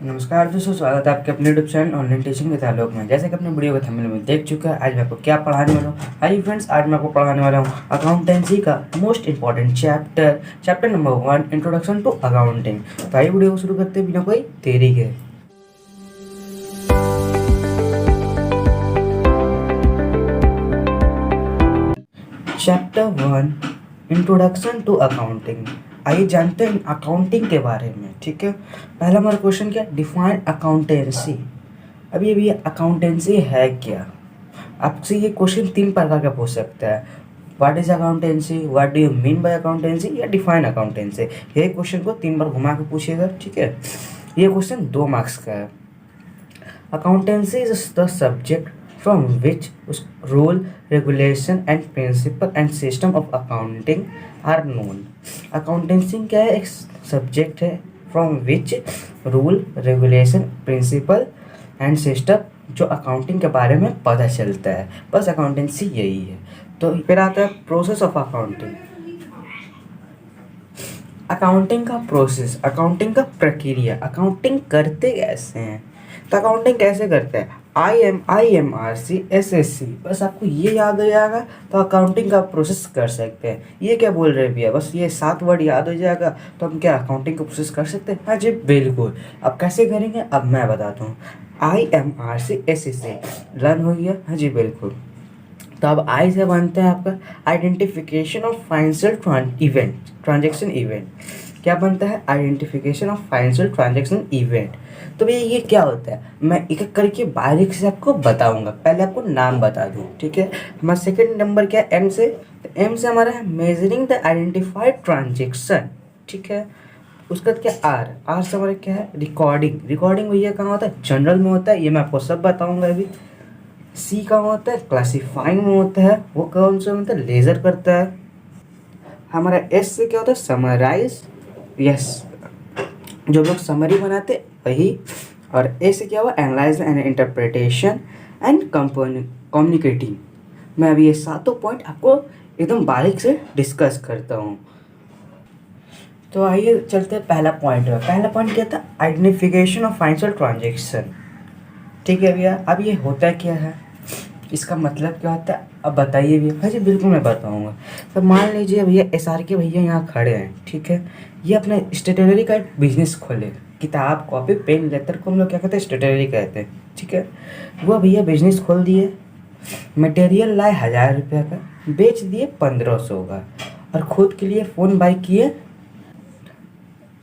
नमस्कार दोस्तों, स्वागत है आपके अपने YouTube channel online teaching with Alok में। जैसे कि अपने वीडियो को थंबनेल में देख चुका है, आज मैं आपको क्या पढ़ाने वाला हूँ। हाय फ्रेंड्स, आज मैं आपको पढ़ाने वाला हूँ अकाउंटेंसी का most important chapter number 1, introduction to accounting. तो आइए वीडियो को शुरू करते हैं बिना कोई देरी के। Chapter 1, introduction to accounting. आइए जानते हैं अकाउंटिंग के बारे में। ठीक है, पहला हमारा क्वेश्चन क्या, डिफाइन अकाउंटेंसी। अभी अभी अकाउंटेंसी है क्या? आपसे ये क्वेश्चन 3 प्रकार का पूछ सकता है। What is accountancy, what do you mean by accountancy, या डिफाइन अकाउंटेंसी। ये क्वेश्चन को 3 बार घुमा के पूछिएगा। ठीक है, ये क्वेश्चन 2 मार्क्स का है। Accountancy is the subject from which rule, regulation and principle and system of accounting are known। Accountancy क्या है? एक सब्जेक्ट है from which rule, regulation, principle and system जो अकाउंटिंग के बारे में पता चलता है। बस अकाउंटेंसी यही है। तो फिर आता है प्रोसेस ऑफ अकाउंटिंग। अकाउंटिंग का प्रोसेस, अकाउंटिंग का प्रक्रिया, अकाउंटिंग करते कैसे हैं। तो अकाउंटिंग कैसे करते हैं? IMRC SSC, बस आपको ये याद हो जाएगा तो अकाउंटिंग का प्रोसेस कर सकते हैं। ये क्या बोल रहे भैया, बस ये 7 वर्ड याद हो जाएगा तो हम क्या अकाउंटिंग का प्रोसेस कर सकते हैं? हाँ जी बिल्कुल। अब कैसे करेंगे अब मैं बताता हूँ। IMRC SSC लर्न हो गया? हाँ जी बिल्कुल। तो अब आई से बनता है आपका identification of financial event, transaction event. क्या बनता है? Identification of financial transaction event. तो भैया ये क्या होता है, मैं एक एक करके बारीक से आपको बताऊंगा। पहले आपको नाम बता दूं। ठीक है, हमारा सेकंड नंबर क्या है? एम से। तो एम से हमारा है मेजरिंग द आइडेंटिफाइड ट्रांजेक्शन। ठीक है, उसका क्या? आर से हमारा क्या है? रिकॉर्डिंग। रिकॉर्डिंग भैया कहाँ होता है? जनरल में होता है, ये मैं आपको सब बताऊंगा अभी। सी का होता है क्लासिफाइंग में होता है, वो कौन सा होता है? लेजर करता है। हमारा एस से क्या होता है? समराइज। यस, जो लोग समरी बनाते वही। और ए से क्या हुआ? Analyse and interpretation and communicating. मैं अभी ये 7 पॉइंट आपको एकदम बारीक से डिस्कस करता हूँ। तो आइए चलते हैं पहला पॉइंट। पहला पॉइंट क्या था? Identification of financial transaction. ठीक है भैया, अब ये होता क्या है, इसका मतलब क्या होता है, अब बताइए भैया। हाँ जी बिल्कुल मैं बताऊँगा। तो मान लीजिए भैया SR के भैया यहाँ खड़े हैं। ठीक है, ये अपने स्टेशनरी का एक बिजनेस खोले। किताब कॉपी पेन लेटर को हम लोग क्या कहते हैं? स्टेशनरी कहते हैं। ठीक है, वो भैया बिजनेस खोल दिए। मटेरियल लाए 1000 रुपये का, बेच दिए 1500 का, और खुद के लिए फ़ोन बाई किए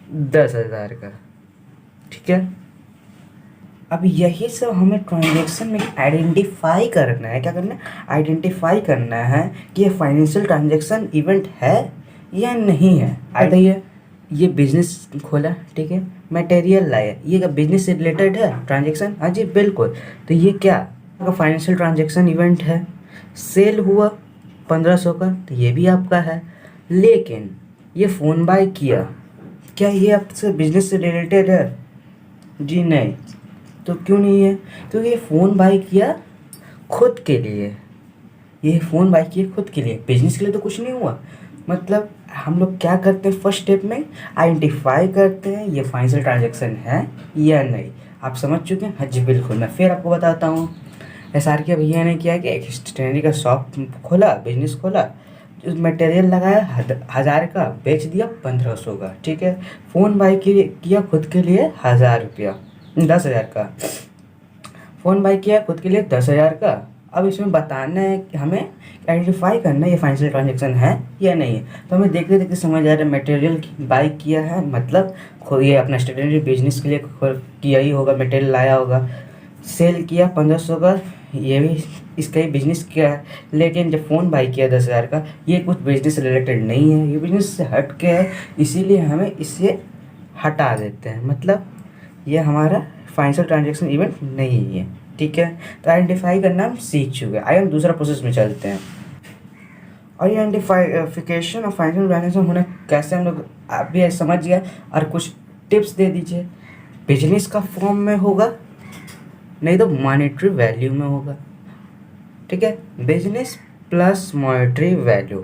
10,000 का। ठीक है, अब यही सब हमें ट्रांजैक्शन में आइडेंटिफाई करना है। क्या करना है? आइडेंटिफाई करना है कि ये फाइनेंशियल ट्रांजैक्शन इवेंट है या नहीं है। बताइए, ये बिजनेस खोला, ठीक है, मटेरियल लाया, ये क्या बिजनेस से रिलेटेड है ट्रांजैक्शन? हाँ जी बिल्कुल। तो ये क्या फाइनेंशियल ट्रांजैक्शन इवेंट है। सेल हुआ 1500 का, तो ये भी आपका है। लेकिन ये फ़ोन बाय किया, क्या ये आपसे बिजनेस से रिलेटेड है? जी नहीं। तो क्यों नहीं है? क्योंकि ये फ़ोन बाई किया खुद के लिए। ये फ़ोन बाई किया खुद के लिए, बिजनेस के लिए तो कुछ नहीं हुआ। मतलब हम लोग क्या करते हैं? फर्स्ट स्टेप में आइडेंटिफाई करते हैं ये फाइनेंशियल ट्रांजैक्शन है या नहीं। आप समझ चुके हैं? हाँ जी बिल्कुल। मैं फिर आपको बताता हूँ। SR के भैया ने क्या किया, एक स्टेशनरी का शॉप खोला, बिजनेस खोला, मटेरियल लगाया 1000 का, बेच दिया 1500 का। ठीक है, फ़ोन बाई किया खुद के लिए 1000 रुपया, 10,000 का। फ़ोन बाई किया खुद के लिए 10,000 का। अब इसमें बताना है कि हमें आइडेंटिफाई करना है ये फाइनेंशियल ट्रांजैक्शन है या नहीं है। तो हमें देखते देखते समझ आ रहा है मटेरियल बाई किया है, मतलब ये अपना स्टेशनरी बिजनेस के लिए किया ही होगा, मटेरियल लाया होगा। सेल किया 1500 का, ये भी इसका ही बिजनेस किया है। लेकिन जब फ़ोन बाई किया 10,000 का, ये कुछ बिजनेस से रिलेटेड नहीं है, ये बिजनेस से हट के है, इसीलिए हमें इससे हटा देते हैं। मतलब ये हमारा फाइनेंशियल ट्रांजैक्शन इवेंट नहीं है। ठीक है, तो आइडेंटिफाई करना हम सीख चुके हैं। आइए हम दूसरा प्रोसेस में चलते हैं। और ये आइडेंटिफिकेशन ऑफ फाइनेंशियल ट्रांजैक्शन होना कैसे, हम लोग आप भी समझ गए, और कुछ टिप्स दे दीजिए। बिजनेस का फॉर्म में होगा, नहीं तो मॉनेटरी वैल्यू में होगा। ठीक है, बिजनेस प्लस मॉनेटरी वैल्यू।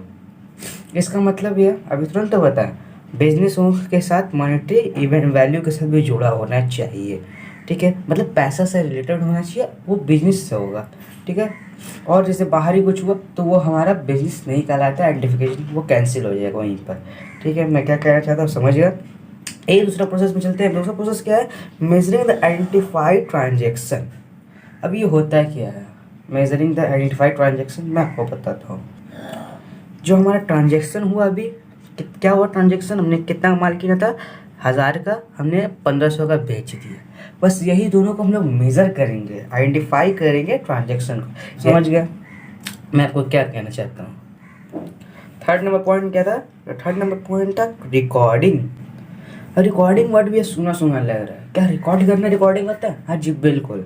इसका मतलब ये अभी तुरंत तो बताएं, बिजनेसों के साथ मॉनेटरी इवेंट वैल्यू के साथ भी जुड़ा होना चाहिए, ठीक है, मतलब पैसा से रिलेटेड होना चाहिए, वो बिजनेस से होगा, ठीक है। और जैसे बाहरी कुछ हुआ तो वो हमारा बिजनेस नहीं कहलाता, आइडेंटिफिकेशन वो कैंसिल हो जाएगा वहीं पर, ठीक है। मैं क्या कहना चाहता हूँ समझ गया। एक दूसरा प्रोसेस में चलते हैं। दूसरा प्रोसेस क्या है, मेजरिंग द आइडेंटिफाइड ट्रांजेक्शन। अब ये होता क्या है मेजरिंग द आइडेंटिफाइड ट्रांजेक्शन, मैं आपको बताता हूँ। जो हमारा ट्रांजेक्शन हुआ अभी, क्या हुआ ट्रांजेक्शन, हमने कितना माल किया था, 1000 का, हमने 1500 का बेच दिया। बस यही दोनों को हम लोग मेज़र करेंगे, आइडेंटिफाई करेंगे ट्रांजेक्शन को, समझ गया। मैं आपको क्या कहना चाहता हूँ। थर्ड नंबर पॉइंट क्या था, थर्ड नंबर पॉइंट था रिकॉर्डिंग। रिकॉर्डिंग वर्ड भी सुना सुना लग रहा है, क्या रिकॉर्ड करना रिकॉर्डिंग होता है? हाँ जी बिल्कुल।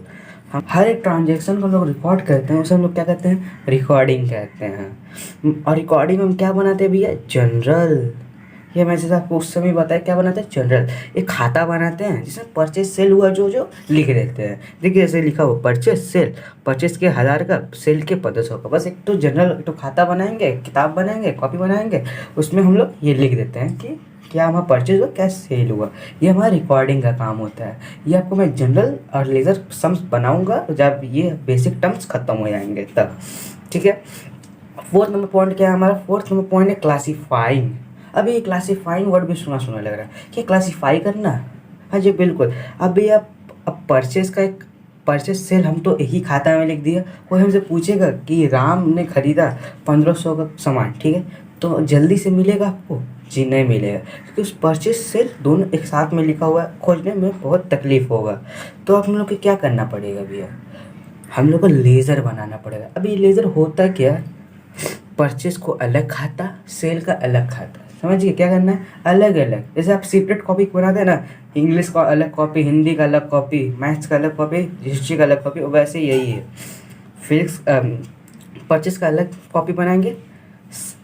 हम हर एक ट्रांजेक्शन को हम लोग रिकॉर्ड करते हैं, उसे हम लोग क्या कहते हैं, रिकॉर्डिंग कहते हैं। और रिकॉर्डिंग में हम क्या बनाते हैं भैया, जनरल। ये मैं जैसे आपको उस समय बताया क्या बनाते हैं, जनरल। एक खाता बनाते हैं जिसमें परचेज सेल हुआ जो जो लिख देते हैं। देखिए जैसे लिखा हुआ परचेज सेल, परचेज के 1000 का, सेल के 1500 का। बस एक तो जनरल, एक तो खाता बनाएंगे, किताब बनाएंगे, कॉपी बनाएंगे, उसमें हम लोग ये लिख देते हैं कि क्या हमारा परचेज हुआ, क्या सेल हुआ। ये हमारा रिकॉर्डिंग का काम होता है। ये आपको मैं जनरल और लेजर सम्स बनाऊंगा जब ये बेसिक टर्म्स खत्म हो जाएंगे तब, ठीक है। फोर्थ नंबर पॉइंट क्या है हमारा, फोर्थ नंबर पॉइंट है क्लासीफाइंग। अभी क्लासीफाइंग वर्ड भी सुना सुना लग रहा है कि क्लासीफाई करना। हाँ जी बिल्कुल। अभी आप अब परचेज का एक परचेज सेल हम तो एक ही खाता में लिख दिया। कोई हमसे पूछेगा कि राम ने खरीदा 1500 का सामान, ठीक है, तो जल्दी से मिलेगा आपको? जी नहीं मिलेगा, क्योंकि उस परचेज सेल दोनों एक साथ में लिखा हुआ है, खोजने में बहुत तकलीफ होगा। तो आप हम लोग को क्या करना पड़ेगा भैया, हम लोग को लेज़र बनाना पड़ेगा। अभी लेज़र होता क्या, परचेज को अलग खाता, सेल का अलग खाता, समझिए क्या करना है, अलग अलग। जैसे आप सेपरेट कॉपी बनाते हैं ना, इंग्लिश का अलग कॉपी, हिंदी का अलग कॉपी, मैथ्स का अलग कॉपी, हिस्ट्री का अलग कॉपी, वैसे यही है। फिजिक्स परचेज का अलग कॉपी बनाएंगे,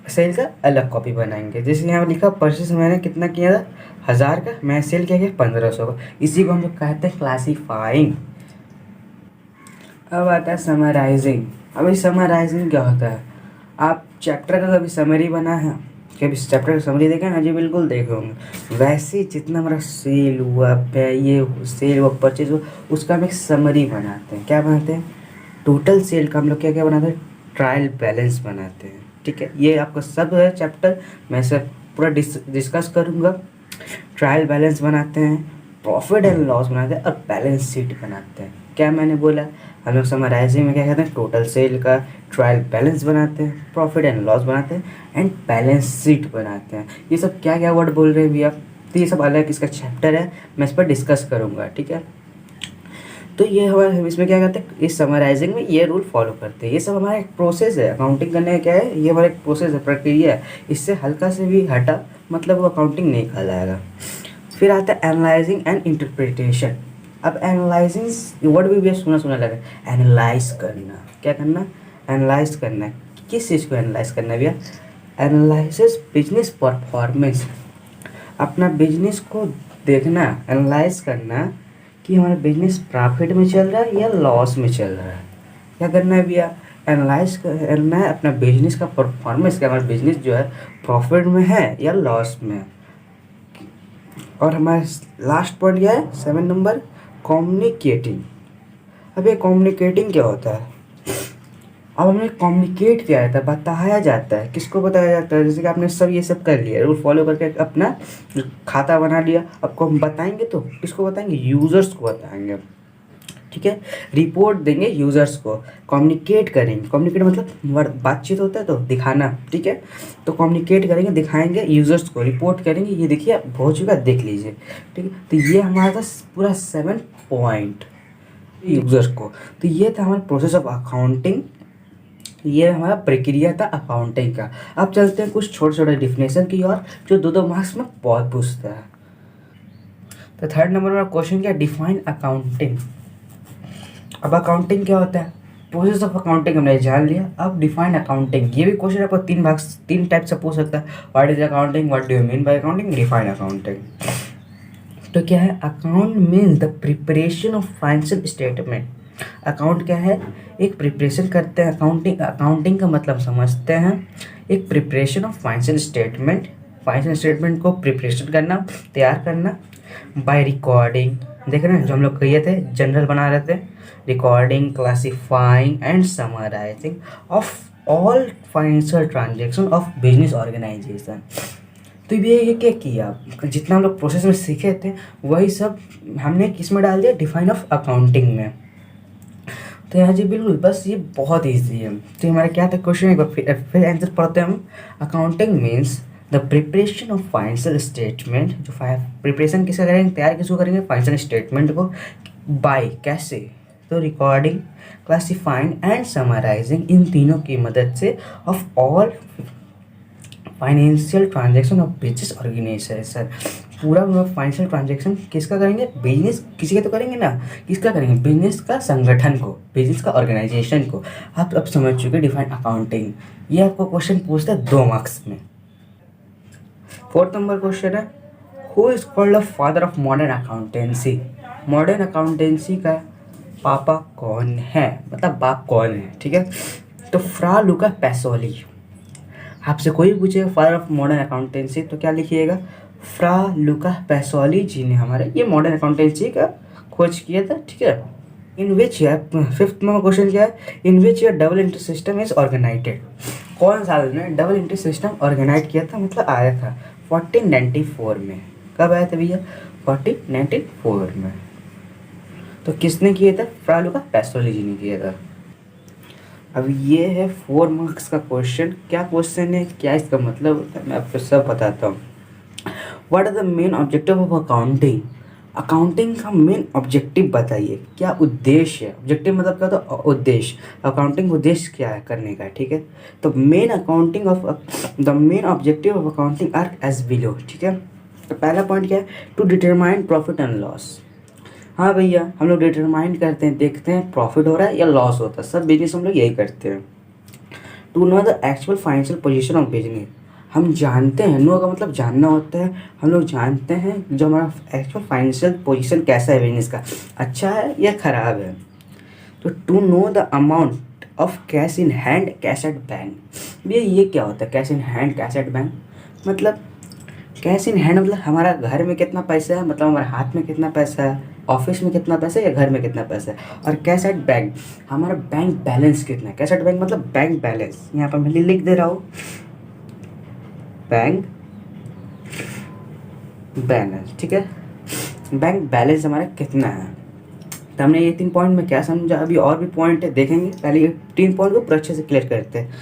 सेल का अलग कॉपी बनाएंगे। जैसे यहाँ लिखा परचेज मैंने कितना किया था, 1000 का, मैं सेल क्या किया 1500 का। इसी को हम लोग कहते हैं क्लासीफाइंग। अब आता है समराइजिंग। अभी समराइजिंग क्या होता है, आप चैप्टर का कभी समरी बना है, कभी चैप्टर का समरी देखे ना जी, बिल्कुल देखे होंगे। वैसे ही जितना हमारा सेल हुआ, ये सेल हुआ, परचेज हुआ, उसका हम एक समरी बनाते हैं। क्या बनाते हैं, टोटल सेल का हम लोग क्या क्या बनाते हैं, ट्रायल बैलेंस बनाते हैं, ठीक है। ये आपका सब है चैप्टर, मैं इसे पूरा डिस्कस करूँगा। ट्रायल बैलेंस बनाते हैं, प्रॉफिट एंड लॉस बनाते हैं, और बैलेंस शीट बनाते हैं। क्या मैंने बोला, हम लोग समराइजिंग में क्या कहते हैं, टोटल सेल का ट्रायल बैलेंस बनाते हैं, प्रॉफिट एंड लॉस बनाते हैं, एंड बैलेंस शीट बनाते हैं। ये सब क्या क्या वर्ड बोल रहे हैं भैया, तो ये सब अलग इसका चैप्टर है, मैं इस पर डिस्कस करूँगा, ठीक है। तो ये हमारे इसमें क्या कहते हैं, इस समराइजिंग में ये रूल फॉलो करते हैं। ये सब हमारा एक प्रोसेस है, अकाउंटिंग करने का क्या है, ये हमारा एक प्रोसेस है, प्रक्रिया है। इससे हल्का से भी हटा मतलब वो अकाउंटिंग नहीं कहलाएगा। फिर आता है एनालाइजिंग एंड इंटरप्रिटेशन। अब एनालाइजिंग वर्ड भी सुना सुना लगा, एनालाइज करना। क्या करना, एनालाइज करना है। किस चीज़ को एनालाइज करना है भैया, एनालिसिस बिजनेस परफॉर्मेंस। अपना बिजनेस को देखना, एनालाइज करना कि हमारा बिजनेस प्रॉफिट में चल रहा है या लॉस में चल रहा है। क्या करना है भैया, एनालाइज करना है अपना बिजनेस का परफॉर्मेंस, क्या हमारा बिजनेस जो है प्रॉफिट में है या लॉस में है। और हमारा लास्ट पॉइंट क्या है, 7 नंबर, कम्युनिकेटिंग। अब ये कम्युनिकेटिंग क्या होता है, अब हमें कम्युनिकेट किया जाता है, बताया जाता है। किसको बताया जाता है, जैसे कि आपने सब ये सब कर लिया, रूल फॉलो करके अपना खाता बना लिया, आपको हम बताएंगे तो किसको बताएंगे, यूज़र्स को बताएंगे, ठीक है। रिपोर्ट देंगे यूज़र्स को, कम्युनिकेट करेंगे। कम्युनिकेट मतलब बातचीत होता है तो दिखाना, ठीक है। तो कम्युनिकेट करेंगे, दिखाएंगे यूज़र्स को, रिपोर्ट करेंगे, ये देखिए अब हो चुका, देख लीजिए, ठीक है। तो ये हमारा था पूरा 7 पॉइंट यूज़र्स को। तो ये था हमारा प्रोसेस ऑफ अकाउंटिंग, ये हमारा प्रक्रिया था अकाउंटिंग का। अब चलते हैं कुछ छोटे छोटे डिफिनेशन की और, जो 2-2 मार्क्स में बहुत पूछता है। तो थर्ड नंबर में क्वेश्चन क्या, डिफाइन अकाउंटिंग। अब अकाउंटिंग क्या होता है, प्रोसेस ऑफ अकाउंटिंग हमने जान लिया। अब डिफाइन अकाउंटिंग, ये भी क्वेश्चन आपको 3 टाइप से पूछ सकता है। What is accounting, what do you mean by accounting, define accounting. तो क्या है, account means the preparation of financial statement. Account क्या है, एक प्रिपरेशन करते हैं। अकाउंटिंग, अकाउंटिंग का मतलब समझते हैं, एक preparation of financial statement financial statement को प्रिपरेशन करना, तैयार करना बाय रिकॉर्डिंग, देख रहे हैं जो हम लोग किए थे, जनरल बना रहे थे, recording, classifying and summarising of all financial transaction of business organisation. तो ये क्या किया, जितना हम लोग प्रोसेस में सीखे थे वही सब हमने किस में डाल दिया, डिफाइन ऑफ अकाउंटिंग में। तो यहाँ जी बिल्कुल बस ये बहुत ईजी है। तो हमारा क्या था क्वेश्चन, एक बार फिर आंसर पढ़ते हैं हम। Accounting means the preparation of financial statement, जो प्रिपरेशन किसका करेंगे, तैयार किसको करेंगे, फाइनेंशियल स्टेटमेंट को, बाय कैसे, तो रिकॉर्डिंग, क्लासिफाइंग एंड समराइजिंग, इन तीनों की मदद से, of all financial transaction of business organisation. पूरा फाइनेंशियल ट्रांजेक्शन किसका करेंगे, बिजनेस किसी का तो करेंगे ना, किसका करेंगे, बिजनेस का संगठन को, बिजनेस का ऑर्गेनाइजेशन को। आप अब समझ चुके डिफाइन अकाउंटिंग। ये आपको क्वेश्चन पूछता है 2 मार्क्स में। 4th नंबर क्वेश्चन है, who is called the father of modern accountancy. Modern accountancy का पापा कौन है, मतलब बाप कौन है, ठीक है। तो फ्रा लुका पैसोली। आपसे कोई पूछेगा फादर ऑफ मॉडर्न अकाउंटेंसी तो क्या लिखिएगा, फ्रा लुका पैसोली जी ने हमारे ये मॉडर्न अकाउंटेंसी का खोज किया था, ठीक है। In which year, 5th number question क्या है, in which year double entry system is organized. कौन साल में डबल एंट्री सिस्टम ऑर्गेनाइज किया था, मतलब आया था 1494 में। कब आया था भैया, 1494 में। तो किसने किया था, फ्रा लुका पैसोली जी ने किया था। अब ये है 4 मार्क्स का क्वेश्चन। क्या क्वेश्चन है, क्या इसका मतलब होता है, मैं आपको सब बताता हूँ। What are the main objective of accounting. Accounting का मेन ऑब्जेक्टिव बताइए, क्या उद्देश्य है। ऑब्जेक्टिव मतलब क्या होता है, उद्देश्य। अकाउंटिंग उद्देश्य क्या है करने का, ठीक है। तो main accounting of the main objective of accounting are as below, ठीक है। तो पहला पॉइंट क्या है, to determine profit and loss. हाँ भैया, हम लोग डिटरमाइन करते हैं, देखते हैं प्रॉफिट हो रहा है या लॉस होता है, सब बिजनेस हम लोग यही करते हैं। To know the actual financial position of business. हम जानते हैं, नो का मतलब जानना होता है, हम लोग जानते हैं जो हमारा एक्चुअल फाइनेंशियल पोजीशन कैसा है बिजनेस का, अच्छा है या ख़राब है। तो to know the amount of cash in hand, cash at bank. भैया ये क्या होता है, cash in hand, cash at bank, मतलब कैश इन हैंड मतलब हमारा घर में कितना पैसा है, मतलब हमारे हाथ में कितना पैसा है, ऑफिस में कितना पैसा है या घर में कितना पैसा है। और कैश एट बैंक, हमारा बैंक बैलेंस कितना है। कैश एट बैंक मतलब बैंक बैलेंस, यहाँ पर मैं लिख दे रहा हूँ, बैंक बैलेंस, ठीक है। बैंक बैलेंस हमारा कितना है। तो हमने ये 3 पॉइंट में क्या समझा, अभी और भी पॉइंट है देखेंगे, पहले ये 3 पॉइंट को पूरा अच्छे से क्लियर करते हैं।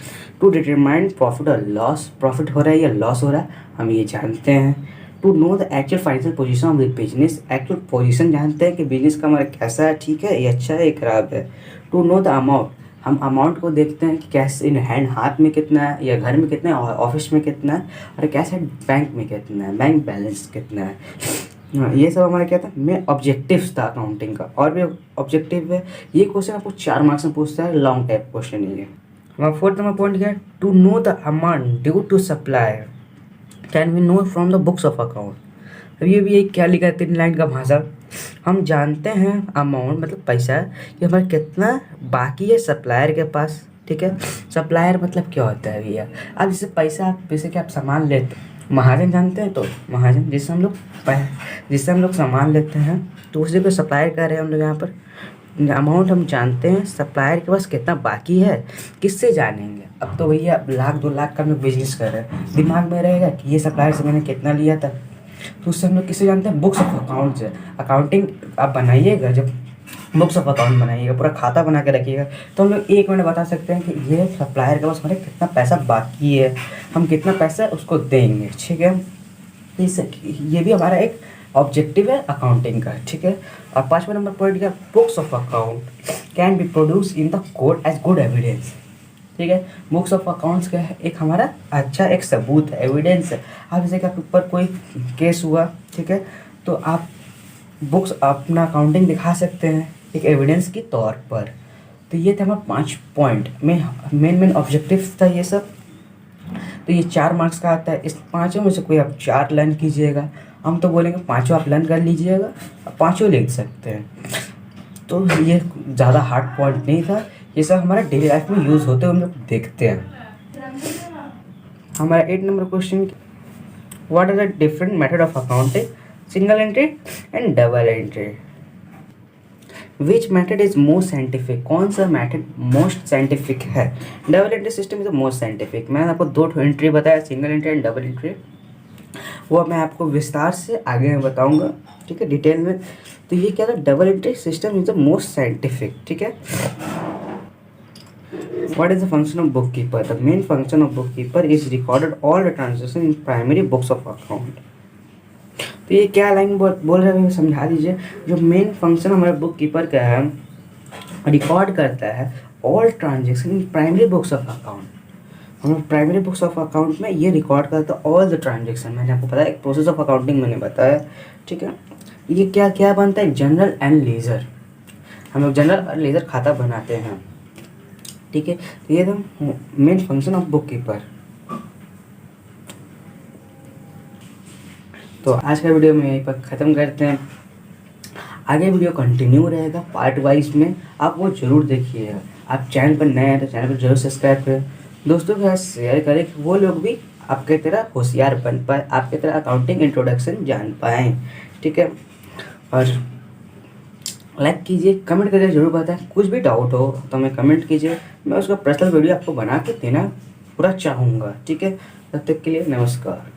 टू डिटरमाइन प्रॉफिट और लॉस, प्रॉफिट हो रहा है या लॉस हो रहा है हम ये जानते हैं। To know the actual financial position of the business, actual position जानते हैं कि बिजनेस का हमारा कैसा है, ठीक है, ये अच्छा है ये खराब है। टू नो द अमाउंट, हम अमाउंट को देखते हैं कि कैश इन हैंड, हाथ में कितना है या घर में कितना है, ऑफिस में कितना है, और कैश एट बैंक में कितना है, बैंक बैलेंस कितना है। ये सब हमारा क्या था, मैं ऑब्जेक्टिव्स था अकाउंटिंग का। और भी ऑब्जेक्टिव है, ये क्वेश्चन आपको 4 मार्क्स में पूछता है, लॉन्ग टाइप क्वेश्चन ये है। हमारा 4th नंबर पॉइंट क्या है, to know the amount due to supplier can we know from the books of account. अब ये भी एक क्या लिखा है, 3 लाइन का भाषा। हम जानते हैं अमाउंट मतलब पैसा कि हमारा कितना बाकी है सप्लायर के पास, ठीक है। सप्लायर मतलब क्या होता है भैया, अब जैसे पैसा, जैसे कि आप सामान लेते हैं, महाजन जानते हैं, तो महाजन जिससे हम लोग सामान लेते हैं, तो उसी को सप्लायर कह रहे हैं हम लोग यहाँ पर। अमाउंट हम जानते हैं सप्लायर के पास कितना बाकी है, किससे जानेंगे। अब तो भैया 1,00,000 2 लाख का हम लोग बिजनेस कर रहे हैं, दिमाग में रहेगा कि ये सप्लायर से मैंने कितना लिया था, तो उससे हम लोग किससे जानते हैं, बुक्स ऑफ अकाउंट से। अकाउंटिंग आप बनाइएगा, जब बुक्स ऑफ अकाउंट बनाइएगा, पूरा खाता बना के रखिएगा, तो हम लोग 1 मिनट बता सकते हैं कि ये सप्लायर के पास हमारे कितना पैसा बाकी है, हम कितना पैसा उसको देंगे, ठीक है। ये भी हमारा एक ऑब्जेक्टिव है अकाउंटिंग का, ठीक है। और 5वां नंबर पॉइंट क्या, books of account can be produce in the court as good evidence, ठीक है। बुक्स ऑफ अकाउंट्स का एक हमारा अच्छा एक सबूत है, एविडेंस है। आप जैसे कि आपके ऊपर कोई केस हुआ, ठीक है, तो आप बुक्स अपना अकाउंटिंग दिखा सकते हैं एक एविडेंस के तौर पर। तो ये थे हमारे 5 पॉइंट में मेन ऑब्जेक्टिव्स था ये सब। तो ये 4 मार्क्स का आता है। इस 5 में से कोई आप 4 लर्न कीजिएगा, हम तो बोलेंगे 5 आप लर्न कर लीजिएगा, 5 लिख सकते हैं। तो ये ज़्यादा हार्ड पॉइंट नहीं था, ये सब हमारा डेली लाइफ में यूज़ होते हुए हम लोग देखते हैं। हमारा 8 number question, what are the different method of accounting, single entry and double entry. Which method is most scientific, कौन सा मेथड मोस्ट साइंटिफिक है। Double entry system is the most scientific. मैंने आपको दो एंट्री बताया, single entry and double entry, वो मैं आपको विस्तार से आगे मैं बताऊंगा, ठीक है, डिटेल में। तो ये क्या था, double entry system is the most scientific, ठीक है। What is the function of bookkeeper? The main function of bookkeeper is recorded all the transactions in primary books of account. तो ये क्या लाइन बोल रहे हैं समझा दीजिए। जो मेन फंक्शन हमारे बुक कीपर का है, रिकॉर्ड करता है all transaction in primary books of account. हमें प्राइमरी बुक्स ऑफ अकाउंट में ये रिकॉर्ड करता है ऑल द ट्रांजेक्शन। मैंने आपको बताया एक प्रोसेस ऑफ अकाउंटिंग मैंने बताया, ठीक है। ये क्या क्या बनता है, जनरल एंड लेजर। हम लोग जनरल और लेजर खाता बनाते हैं, ठीक है। तो ये तो main function of book keeper. तो आज का वीडियो में यहीं पर ख़त्म करते हैं। आगे वीडियो कंटिन्यू रहेगा पार्ट वाइज में, आप वो ज़रूर देखिएगा। आप चैनल पर नए हैं तो चैनल को जरूर सब्सक्राइब करें, दोस्तों के साथ शेयर करें कि वो लोग भी आपके तरह होशियार बन पाए, आपके तरह अकाउंटिंग इंट्रोडक्शन जान पाएँ, ठीक है। और लाइक कीजिए, कमेंट करके जरूर बताएं। कुछ भी डाउट हो तो हमें कमेंट कीजिए, मैं उसका पर्सनल वीडियो आपको बना के देना पूरा चाहूँगा, ठीक है। तब तक के लिए नमस्कार।